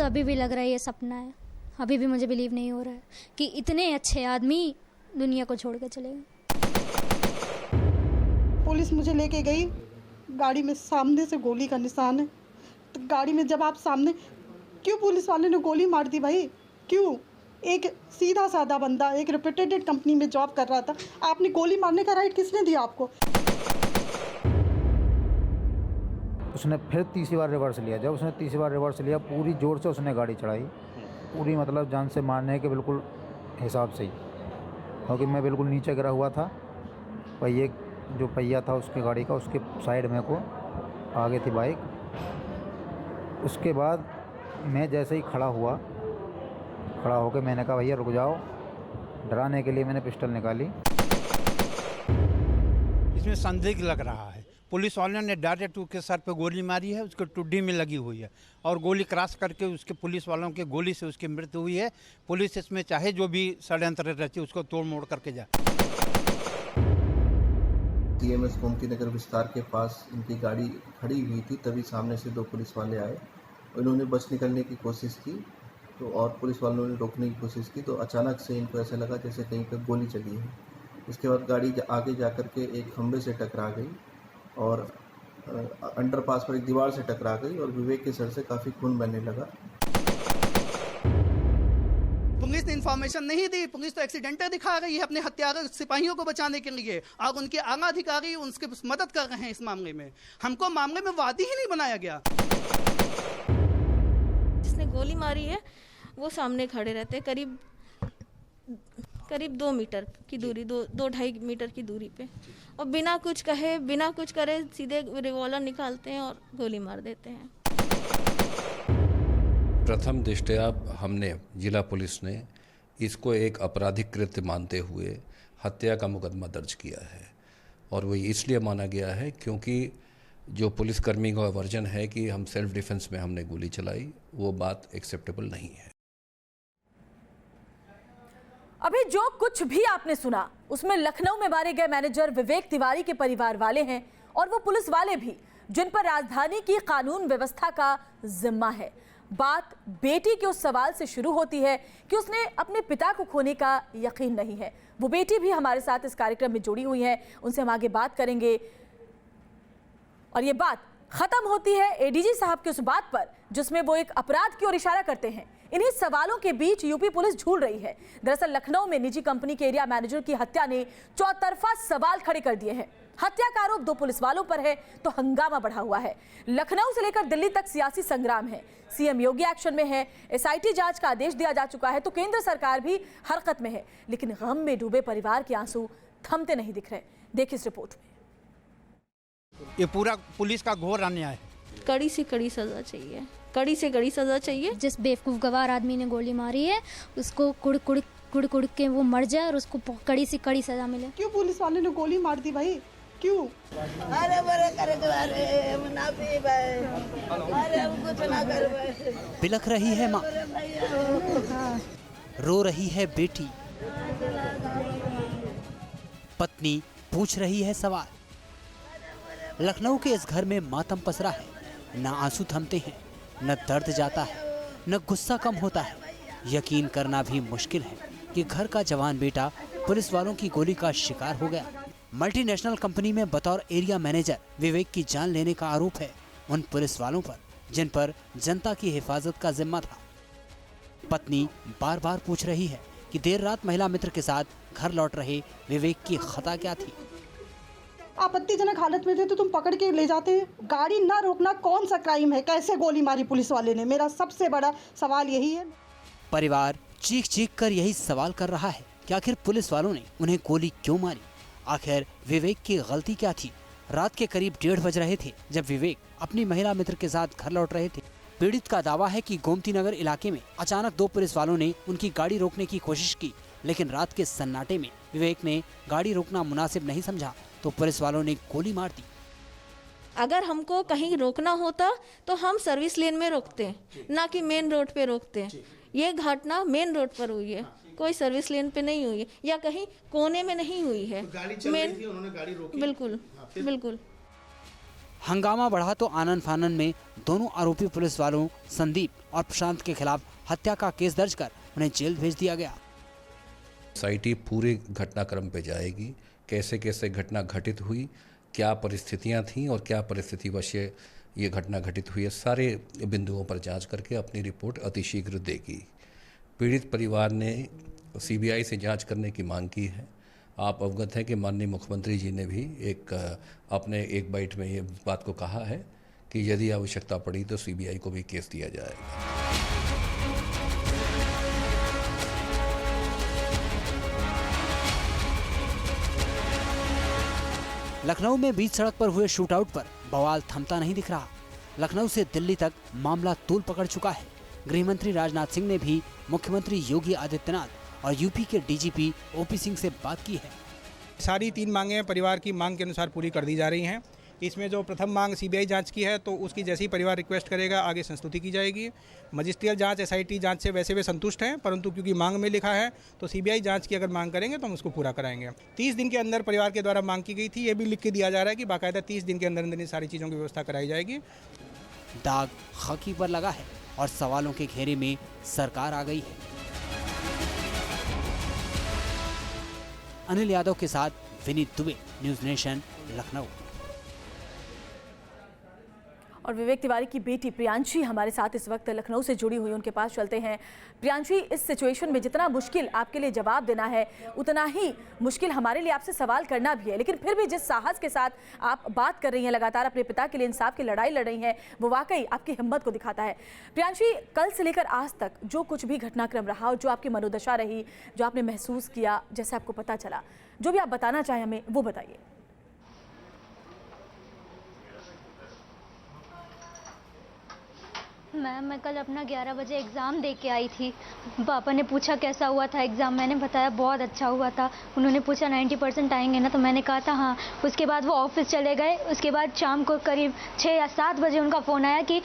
तो अभी भी लग रहा है ये सपना है। अभी भी मुझे बिलीव नहीं हो रहा है कि इतने अच्छे आदमी दुनिया को छोड़ के चले गए। पुलिस मुझे लेके गई, गाड़ी में सामने से गोली का निशान है। तो गाड़ी में जब आप सामने, क्यों पुलिस वाले ने गोली मार दी भाई? क्यों? एक सीधा साधा बंदा एक रेप्यूटेड कंपनी में जॉब कर रहा था, आपने गोली मारने का राइट किसने दिया आपको? उसने फिर तीसरी बार रिवर्स लिया। जब उसने तीसरी बार रिवर्स लिया, पूरी ज़ोर से उसने गाड़ी चढ़ाई, पूरी मतलब जान से मारने के बिल्कुल हिसाब से ही, क्योंकि मैं बिल्कुल नीचे गिरा हुआ था। पहिए जो पहिया था उसके गाड़ी का, उसके साइड में को आगे थी बाइक। उसके बाद मैं जैसे ही खड़ा होकर मैंने कहा भैया रुक जाओ। डराने के लिए मैंने पिस्टल निकाली। इसमें संदिग्ध लग रहा है। पुलिस वालों ने डायरेक्ट उसके सर पे गोली मारी है, उसके टुड्डी में लगी हुई है और गोली क्रॉस करके उसके पुलिस वालों के गोली से उसकी मृत्यु हुई है। पुलिस इसमें चाहे जो भी षड्यंत्र रची उसको तोड़ मोड़ करके जाए। TMS गोमती नगर विस्तार के पास इनकी गाड़ी खड़ी हुई थी, तभी सामने से 2 पुलिस वाले आए। इन्होंने बच निकलने की कोशिश की तो और पुलिस वालों ने रोकने की कोशिश की, तो अचानक से इनको ऐसा लगा जैसे कहीं पर गोली चली है। इसके बाद गाड़ी आगे जाकर के एक खंभे से टकरा गई और अंडरपास पर एक दीवार से टकरा गई और विवेक के सर से काफ़ी खून बहने लगा। पुलिस ने इन्फॉर्मेशन नहीं दी। पुलिस तो एक्सीडेंट दिखा रही है अपने हत्यारे सिपाहियों को बचाने के लिए, और उनके आला अधिकारी उनकी मदद कर रहे हैं इस मामले में। हमको मामले में वादी ही नहीं बनाया गया। जिसने गोली मारी है वो सामने खड़े रहते हैं, करीब 2 मीटर की दूरी, 2-2.5 मीटर की दूरी पे, और बिना कुछ कहे बिना कुछ करे सीधे रिवॉल्वर निकालते हैं और गोली मार देते हैं। प्रथम दृष्टया हमने जिला पुलिस ने इसको एक आपराधिक कृत्य मानते हुए हत्या का मुकदमा दर्ज किया है, और वो इसलिए माना गया है क्योंकि जो पुलिसकर्मी का वर्जन है कि हम सेल्फ डिफेंस में हमने गोली चलाई, वो बात एक्सेप्टेबल नहीं है। अभी जो कुछ भी आपने सुना उसमें लखनऊ में मारे गए मैनेजर विवेक तिवारी के परिवार वाले हैं, और वो पुलिस वाले भी जिन पर राजधानी की कानून व्यवस्था का जिम्मा है। बात बेटी के उस सवाल से शुरू होती है कि उसने अपने पिता को खोने का यकीन नहीं है। वो बेटी भी हमारे साथ इस कार्यक्रम में जुड़ी हुई है, उनसे हम आगे बात करेंगे। और ये बात खत्म होती है एडीजी साहब की उस बात पर जिसमें वो एक अपराध की ओर इशारा करते हैं। इन्हीं सवालों के बीच यूपी पुलिस झूल रही है। दरअसल लखनऊ में निजी कंपनी के एरिया मैनेजर की हत्या ने चौतरफा सवाल खड़े कर दिए हैं। हत्या का आरोप 2 पुलिस वालों पर है तो हंगामा बढ़ा हुआ है। लखनऊ से लेकर दिल्ली तक सियासी संग्राम है। सीएम योगी एक्शन में है, SIT जांच का आदेश दिया जा चुका है, तो केंद्र सरकार भी हरकत में है। लेकिन गम में डूबे परिवार के आंसू थमते नहीं दिख रहे। देखिए इस रिपोर्ट में। ये पूरा पुलिस का घोर अन्याय है। कड़ी से कड़ी सजा चाहिए, कड़ी से कड़ी सजा चाहिए। जिस बेवकूफ़ गवार आदमी ने गोली मारी है उसको कुड़ कुड़ के वो मर जाए और उसको कड़ी से कड़ी सजा मिले। क्यों पुलिस वाले ने गोली मार दी भाई? क्यों? बिलख रही है माँ, रो रही है बेटी, पत्नी पूछ रही है सवाल। लखनऊ के इस घर में मातम पसरा है। न आंसू थमते हैं, न दर्द जाता है, न गुस्सा कम होता है। यकीन करना भी मुश्किल है कि घर का जवान बेटा पुलिस वालों की गोली का शिकार हो गया। मल्टीनेशनल कंपनी में बतौर एरिया मैनेजर विवेक की जान लेने का आरोप है उन पुलिस वालों पर जिन पर जनता की हिफाजत का जिम्मा था। पत्नी बार बार पूछ रही है कि देर रात महिला मित्र के साथ घर लौट रहे विवेक की खता क्या थी। आपत्तिजनक हालत में थे तो तुम पकड़ के ले जाते। गाड़ी ना रोकना कौन सा क्राइम है? कैसे गोली मारी पुलिस वाले ने? मेरा सबसे बड़ा सवाल यही है। परिवार चीख चीख कर यही सवाल कर रहा है कि आखिर पुलिस वालों ने उन्हें गोली क्यों मारी? आखिर विवेक की गलती क्या थी? रात के करीब 1:30 बज रहे थे जब विवेक अपनी महिला मित्र के साथ घर लौट रहे थे। पीड़ित का दावा है कि गोमती नगर इलाके में अचानक 2 पुलिस वालों ने उनकी गाड़ी रोकने की कोशिश की, लेकिन रात के सन्नाटे में विवेक ने गाड़ी रोकना मुनासिब नहीं समझा तो पुलिस वालों ने गोली मार दी। अगर हमको कहीं रोकना होता तो हम सर्विस लेन में रोकते, ना कि मेन रोड पे रोकते। ये घटना मेन रोड पर हुई है, कोई सर्विस लेन पे नहीं हुई है या कहीं कोने में नहीं हुई है। गाड़ी चल रही थी, उन्होंने गाड़ी रोकी। बिल्कुल बिल्कुल। हंगामा बढ़ा तो आनन फानन में दोनों आरोपी पुलिस वालों संदीप और प्रशांत के खिलाफ हत्या का केस दर्ज कर उन्हें जेल भेज दिया गया। SIT पूरे घटनाक्रम पे जाएगी, कैसे कैसे घटना घटित हुई, क्या परिस्थितियां थीं और क्या परिस्थितिवश ये घटना घटित हुई है, सारे बिंदुओं पर जांच करके अपनी रिपोर्ट अतिशीघ्र देगी। पीड़ित परिवार ने CBI से जांच करने की मांग की है। आप अवगत हैं कि माननीय मुख्यमंत्री जी ने भी अपने एक बाइट में ये बात को कहा है कि यदि आवश्यकता पड़ी तो CBI को भी केस दिया जाएगा। लखनऊ में बीच सड़क पर हुए शूटआउट पर बवाल थमता नहीं दिख रहा। लखनऊ से दिल्ली तक मामला तूल पकड़ चुका है। गृह मंत्री राजनाथ सिंह ने भी मुख्यमंत्री योगी आदित्यनाथ और यूपी के DGP OP सिंह से बात की है। सारी 3 मांगें परिवार की मांग के अनुसार पूरी कर दी जा रही हैं। इसमें जो प्रथम मांग CBI जांच की है तो उसकी जैसी परिवार रिक्वेस्ट करेगा आगे संस्तुति की जाएगी। मजिस्ट्रियल जांच SIT जांच से वैसे वे संतुष्ट हैं, परंतु क्योंकि मांग में लिखा है तो CBI जांच की अगर मांग करेंगे तो हम उसको पूरा कराएंगे। 30 दिन के अंदर परिवार के द्वारा मांग की गई थी, ये भी लिख के दिया जा रहा है कि बाकायदा 30 दिन के अंदर अंदर इन सारी चीज़ों की व्यवस्था कराई जाएगी। दाग खाकी पर लगा है और सवालों के घेरे में सरकार आ गई है। अनिल यादव के साथ विनीत दुबे, न्यूज़ नेशन, लखनऊ। और विवेक तिवारी की बेटी प्रियांशी हमारे साथ इस वक्त लखनऊ से जुड़ी हुई, उनके पास चलते हैं। प्रियांशी, इस सिचुएशन में जितना मुश्किल आपके लिए जवाब देना है उतना ही मुश्किल हमारे लिए आपसे सवाल करना भी है, लेकिन फिर भी जिस साहस के साथ आप बात कर रही हैं, लगातार अपने पिता के लिए इंसाफ की लड़ाई लड़ रही हैं, वो वाकई आपकी हिम्मत को दिखाता है। प्रियांशी, कल से लेकर आज तक जो कुछ भी घटनाक्रम रहा और जो आपकी मनोदशा रही, जो आपने महसूस किया, जैसे आपको पता चला, जो भी आप बताना चाहें हमें वो बताइए। मैम, मैं कल अपना 11 बजे एग्ज़ाम दे के आई थी। पापा ने पूछा कैसा हुआ था एग्ज़ाम, मैंने बताया बहुत अच्छा हुआ था। उन्होंने पूछा 90% आएंगे ना, तो मैंने कहा था हाँ। उसके बाद वो ऑफिस चले गए। उसके बाद शाम को करीब 6 या 7 बजे उनका फ़ोन आया कि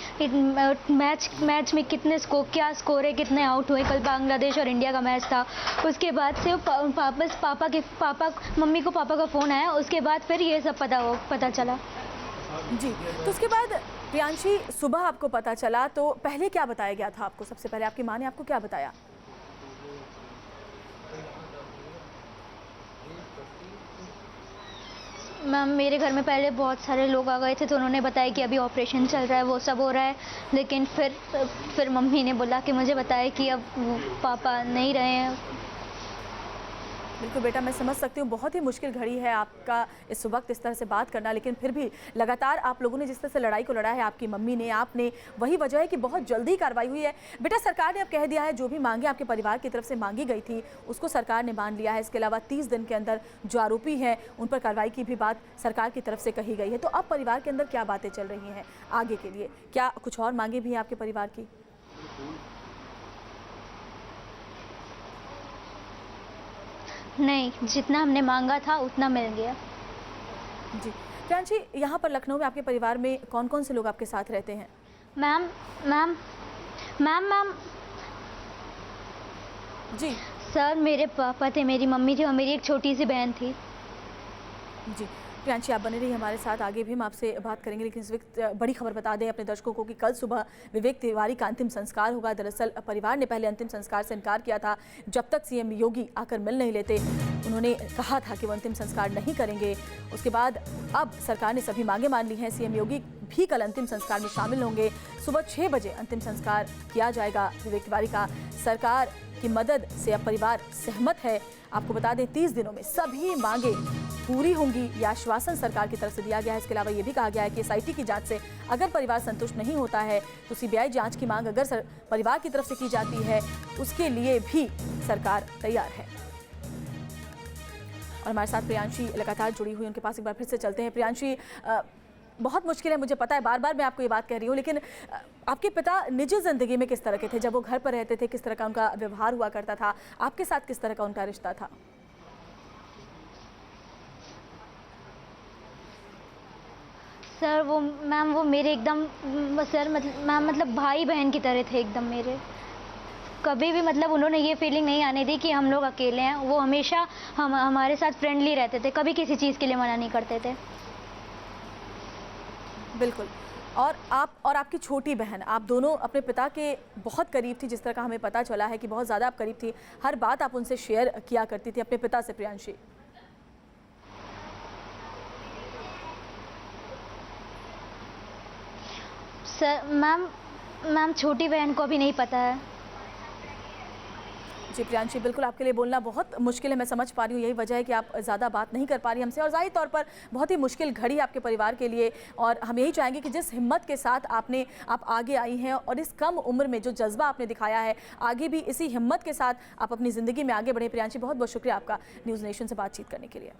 मैच में क्या स्कोर है, कितने आउट हुए। कल बांग्लादेश और इंडिया का मैच था। उसके बाद से मम्मी को पापा का फ़ोन आया। उसके बाद फिर ये सब पता चला जी। तो उसके बाद प्रियांशी, सुबह आपको पता चला तो पहले क्या बताया गया था आपको? सबसे पहले आपकी माँ ने आपको क्या बताया? मैम, मेरे घर में पहले बहुत सारे लोग आ गए थे, तो उन्होंने बताया कि अभी ऑपरेशन चल रहा है, वो सब हो रहा है। लेकिन फिर मम्मी ने बोला कि मुझे बताया कि अब पापा नहीं रहे हैं। बिल्कुल बेटा, मैं समझ सकती हूँ, बहुत ही मुश्किल घड़ी है आपका इस वक्त इस तरह से बात करना, लेकिन फिर भी लगातार आप लोगों ने जिस तरह से लड़ाई को लड़ा है, आपकी मम्मी ने, आपने, वही वजह है कि बहुत जल्दी कार्रवाई हुई है। बेटा, सरकार ने अब कह दिया है जो भी मांगे आपके परिवार की तरफ से मांगी गई थी उसको सरकार ने मान लिया है। इसके अलावा 30 दिन के अंदर जो आरोपी हैं उन पर कार्रवाई की भी बात सरकार की तरफ से कही गई है। तो अब परिवार के अंदर क्या बातें चल रही हैं आगे के लिए? क्या कुछ और मांगे भी हैं आपके परिवार की? नहीं, जितना हमने मांगा था उतना मिल गया। जी। प्रियांशी, यहाँ पर लखनऊ में आपके परिवार में कौन कौन से लोग आपके साथ रहते हैं? मैम जी सर, मेरे पापा थे, मेरी मम्मी थी और मेरी एक छोटी सी बहन थी। जी। प्रियांशी, आप बने रहिए हमारे साथ, आगे भी हम आपसे बात करेंगे, लेकिन इस वक्त बड़ी खबर बता दें अपने दर्शकों को कि कल सुबह विवेक तिवारी का अंतिम संस्कार होगा। दरअसल परिवार ने पहले अंतिम संस्कार से इनकार किया था, जब तक CM योगी आकर मिल नहीं लेते। उन्होंने कहा था कि वो अंतिम संस्कार नहीं करेंगे। उसके बाद अब सरकार ने सभी मांगे मान ली हैं। CM योगी भी कल अंतिम संस्कार में शामिल होंगे। सुबह 6 बजे अंतिम संस्कार किया जाएगा विवेक तिवारी का। सरकार की मदद से अब परिवार सहमत है। आपको बता दें, 30 दिनों में सभी मांगे पूरी होंगी, यह आश्वासन सरकार की तरफ से दिया गया है। इसके अलावा ये भी कहा गया है कि SIT की जांच से अगर परिवार संतुष्ट नहीं होता है तो CBI जांच की मांग अगर परिवार की तरफ से की जाती है उसके लिए भी सरकार तैयार है। और हमारे साथ प्रियांशी लगातार जुड़ी हुई, उनके पास एक बार फिर से चलते हैं। प्रियांशी, बहुत मुश्किल है, मुझे पता है, बार बार मैं आपको ये बात कह रही हूँ, लेकिन आपके पिता निजी ज़िंदगी में किस तरह के थे? जब वो घर पर रहते थे किस तरह का उनका व्यवहार हुआ करता था? आपके साथ किस तरह का उनका रिश्ता था? सर, वो मेरे एकदम सर मतलब भाई बहन की तरह थे एकदम मेरे। कभी भी उन्होंने ये फीलिंग नहीं आने दी कि हम लोग अकेले हैं। वो हमेशा हमारे साथ फ्रेंडली रहते थे, कभी किसी चीज़ के लिए मना नहीं करते थे। बिल्कुल। और आप और आपकी छोटी बहन, आप दोनों अपने पिता के बहुत करीब थी, जिस तरह का हमें पता चला है कि बहुत ज़्यादा आप करीब थी, हर बात आप उनसे शेयर किया करती थी अपने पिता से। प्रियांशी, सर मैम छोटी बहन को अभी नहीं पता है। जी प्रियांशी, बिल्कुल आपके लिए बोलना बहुत मुश्किल है, मैं समझ पा रही हूँ। यही वजह है कि आप ज़्यादा बात नहीं कर पा रही हमसे, और ज़ाहिर तौर पर बहुत ही मुश्किल घड़ी आपके परिवार के लिए। और हम यही चाहेंगे कि जिस हिम्मत के साथ आप आगे आई हैं और इस कम उम्र में जो जज्बा आपने दिखाया है, आगे भी इसी हिम्मत के साथ आप अपनी ज़िंदगी में आगे बढ़े। प्रियांशी, बहुत बहुत शुक्रिया आपका न्यूज़ नेशन से बातचीत करने के लिए।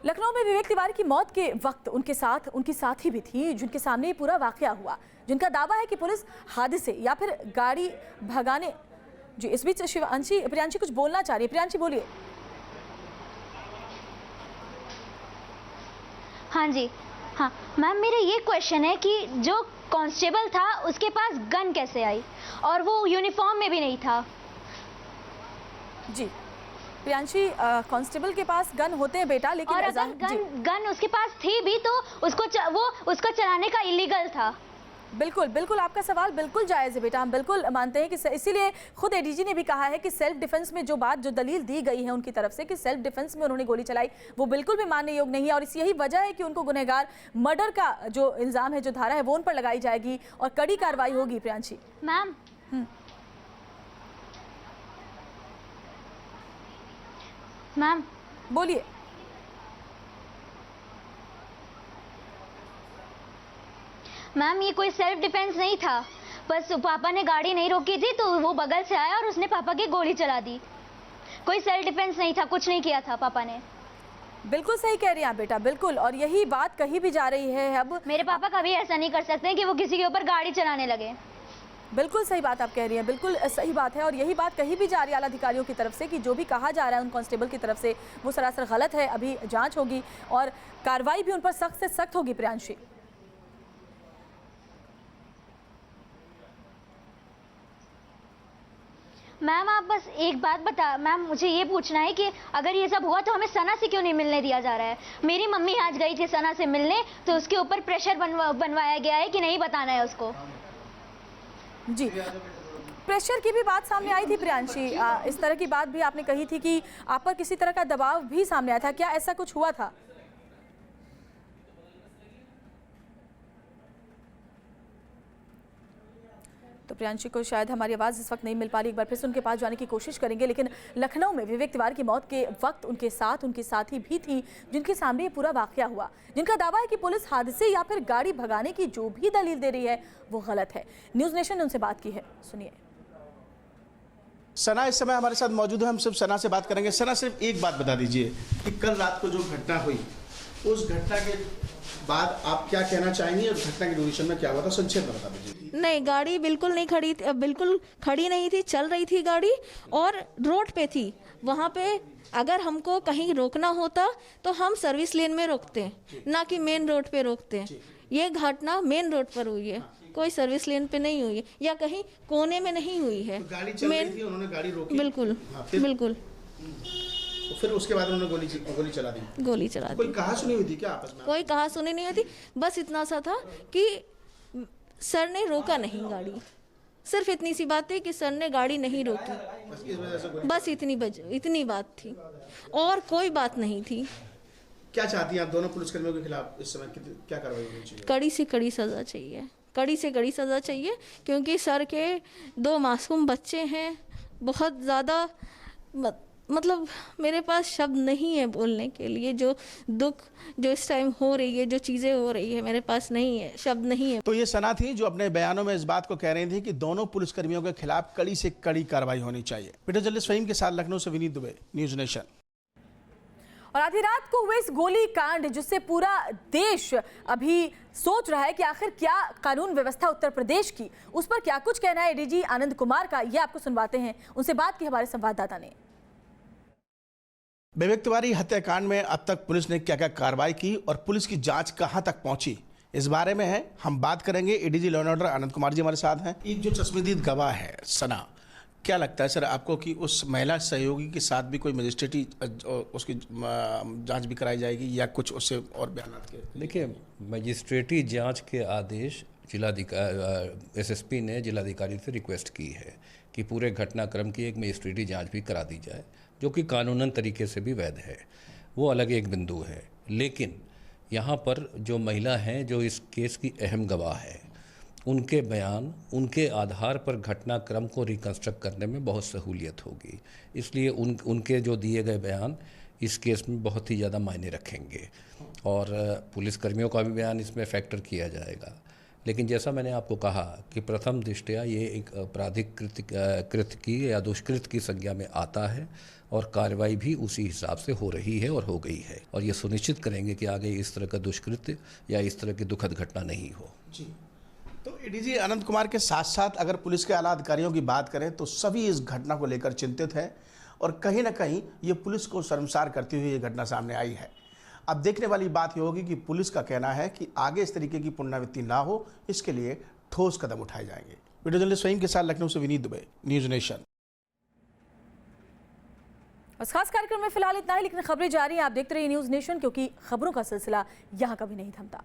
लखनऊ में विवेक तिवारी की मौत के वक्त उनकी साथी भी थी, जिनके सामने ये पूरा वाकया हुआ, जिनका दावा है कि पुलिस हादसे या फिर गाड़ी भगाने। जी, इस बीच शिवांशी, प्रियांशी कुछ बोलना चाह रही है। प्रियांशी बोलिए। हाँ जी, हाँ मैम, मेरा ये क्वेश्चन है कि जो कांस्टेबल था उसके पास गन कैसे आई, और वो यूनिफॉर्म में भी नहीं था। जी प्रियांशी, कांस्टेबल के पास गन होते हैं बेटा, लेकिन और अगर गन उसके पास थी भी तो उसको चलाने का इलीगल था। बिल्कुल बिल्कुल, आपका सवाल बिल्कुल जायज़ है बेटा, हम बिल्कुल मानते हैं कि इसीलिए खुद एडीजी ने भी कहा है कि सेल्फ डिफेंस में जो दलील दी गई है उनकी तरफ से कि सेल्फ डिफेंस में उन्होंने गोली चलाई, वो बिल्कुल भी मानने योग्य नहीं है। और यही वजह है कि उनको गुनहगार मर्डर का जो इल्ज़ाम है, जो धारा है, वो उन पर लगाई जाएगी और कड़ी कार्रवाई होगी। प्रियांशी मैम, मैम बोलिए। मैम, ये कोई सेल्फ डिफेंस नहीं था, बस पापा ने गाड़ी नहीं रोकी थी तो वो बगल से आया और उसने पापा की गोली चला दी। कोई सेल्फ डिफेंस नहीं था, कुछ नहीं किया था पापा ने। बिल्कुल सही कह रही हैं आप बेटा, बिल्कुल, और यही बात कही भी जा रही है। अब मेरे पापा कभी ऐसा नहीं कर सकते कि वो किसी के ऊपर गाड़ी चलाने लगे। बिल्कुल सही बात आप कह रही हैं, बिल्कुल सही बात है, और यही बात कही भी जा रही है आला अधिकारियों की तरफ से कि जो भी कहा जा रहा है उन कांस्टेबल की तरफ से वो सरासर गलत है। अभी जांच होगी और कार्रवाई भी उन पर सख्त से सख्त होगी। प्रियांशी, मैम आप बस एक बात बता, मैम मुझे ये पूछना है कि अगर ये सब हुआ तो हमें सना से क्यों नहीं मिलने दिया जा रहा है? मेरी मम्मी आज गई थी सना से मिलने, तो उसके ऊपर प्रेशर बनवाया गया है कि नहीं बताना है उसको। जी, प्रेशर की भी बात सामने आई थी प्रियांशी, इस तरह की बात भी आपने कही थी कि आप पर किसी तरह का दबाव भी सामने आया था, क्या ऐसा कुछ हुआ था? तो प्रियांशी को शायद हमारी आवाज़ इस वक्त नहीं मिल पा रही, एक बार फिर से उनके पास जाने की कोशिश करेंगे। लेकिन लखनऊ में विवेक तिवारी की मौत के वक्त उनके साथ उनकी साथी भी थी, जिनके सामने ये पूरा वाकया हुआ, जिनका दावा है कि पुलिस हादसे या फिर गाड़ी भगाने की जो भी दलील दे रही है वो गलत है। न्यूज़ नेशन ने उनसे बात की है, सुनिए। सना इस समय हमारे साथ मौजूद है, हम सिर्फ सना से बात करेंगे। सना, सिर्फ एक बात बता दीजिए कि कल रात को जो घटना हुई, उस घटना के बाद आप क्या कहना चाहेंगे और घटना के ड्यूरेशन में क्या हुआ था, संक्षेप में बता दीजिए। नहीं, गाड़ी बिल्कुल नहीं खड़ी थी, बिल्कुल खड़ी नहीं थी, चल रही थी गाड़ी और रोड पे थी। वहाँ पे अगर हमको कहीं रोकना होता तो हम सर्विस लेन में रोकते हैं, ना कि मेन रोड पे रोकते हैं। ये घटना मेन रोड पर हुई है, कोई सर्विस लेन पे नहीं हुई है या कहीं कोने में नहीं हुई है। तो गाड़ी चल रही थी, उन्होंने गाड़ी रोकी। बिल्कुल बिल्कुल। फिर उसके बाद उन्होंने गोली चला दी। गोली चला दी। कोई कहा सुनी हुई थी क्या आपस में? कोई कहा सुनी नहीं हुई थी, बस इतना सा था कि सर ने रोका नहीं गाड़ी, सिर्फ इतनी सी बात थी कि सर ने गाड़ी नहीं रोकी, बस इतनी बात थी और कोई बात नहीं थी। क्या चाहती हैं आप दोनों पुलिसकर्मियों के खिलाफ इस समय क्या कार्रवाई होनी चाहिए? कड़ी से कड़ी सज़ा चाहिए, कड़ी से कड़ी सज़ा चाहिए, क्योंकि सर के 2 मासूम बच्चे हैं। बहुत ज़्यादा मतलब मेरे पास शब्द नहीं है बोलने के लिए, जो दुख जो इस टाइम हो रही है, जो चीज़ें हो रही है, मेरे पास नहीं है, शब्द नहीं है। तो ये सना थी जो अपने बयानों में इस बात को कह रही थी कि दोनों पुलिसकर्मियों के खिलाफ कड़ी से कड़ी कार्रवाई होनी चाहिए। वीडियो जर्नलिस्ट फहीम के साथ लखनऊ से विनीत दुबे, न्यूज़ नेशन। और आधी रात को हुए इस गोली कांड जिससे पूरा देश अभी सोच रहा है कि आखिर क्या कानून व्यवस्था उत्तर प्रदेश की, उस पर क्या कुछ कहना है एडीजी आनंद कुमार का, ये आपको सुनवाते हैं। उनसे बात की हमारे संवाददाता ने। विवेक तिवारी हत्याकांड में अब तक पुलिस ने क्या क्या कार्रवाई की और पुलिस की जांच कहां तक पहुंची, इस बारे में है हम बात करेंगे। ADG law and order Anand Kumar ji हमारे साथ हैं। एक जो चश्मदीद गवाह है सना, क्या लगता है सर आपको कि उस महिला सहयोगी के साथ भी कोई मजिस्ट्रेटी उसकी जांच भी कराई जाएगी या कुछ उससे और बयान के? देखिए, मजिस्ट्रेटी जांच के आदेश जिलाधिकारी एसएसपी ने जिलाधिकारी से रिक्वेस्ट की है कि पूरे घटनाक्रम की एक मजिस्ट्रेटी जांच भी करा दी जाए, जो कि कानूनन तरीके से भी वैध है। वो अलग एक बिंदु है, लेकिन यहाँ पर जो महिला हैं जो इस केस की अहम गवाह है, उनके बयान, उनके आधार पर घटनाक्रम को रिकंस्ट्रक्ट करने में बहुत सहूलियत होगी। इसलिए उनके जो दिए गए बयान इस केस में बहुत ही ज़्यादा मायने रखेंगे और पुलिसकर्मियों का भी बयान इसमें फैक्टर किया जाएगा। लेकिन जैसा मैंने आपको कहा कि प्रथम दृष्टया ये एक आपराधिक कृत्य की या दुष्कृत्य की संज्ञा में आता है और कार्रवाई भी उसी हिसाब से हो रही है और हो गई है, और ये सुनिश्चित करेंगे कि आगे इस तरह का दुष्कृत्य या इस तरह की दुखद घटना नहीं हो। जी, तो एडीजी अनंत कुमार के साथ साथ अगर पुलिस के आला अधिकारियों की बात करें तो सभी इस घटना को लेकर चिंतित हैं और कहीं ना कहीं ये पुलिस को शर्मसार करती हुई ये घटना सामने आई है। अब देखने वाली बात ये होगी कि पुलिस का कहना है कि आगे इस तरीके की पुनरावृत्ति ना हो, इसके लिए ठोस कदम उठाए जाएंगे। वीडियो जर्नलिस्ट फहीम के साथ लखनऊ से विनीत दुबे, न्यूज नेशन। बस खास कार्यक्रम में फिलहाल इतना ही, लेकिन खबरें जारी हैं। आप देखते रहिए न्यूज नेशन, क्योंकि खबरों का सिलसिला यहाँ कभी नहीं थमता।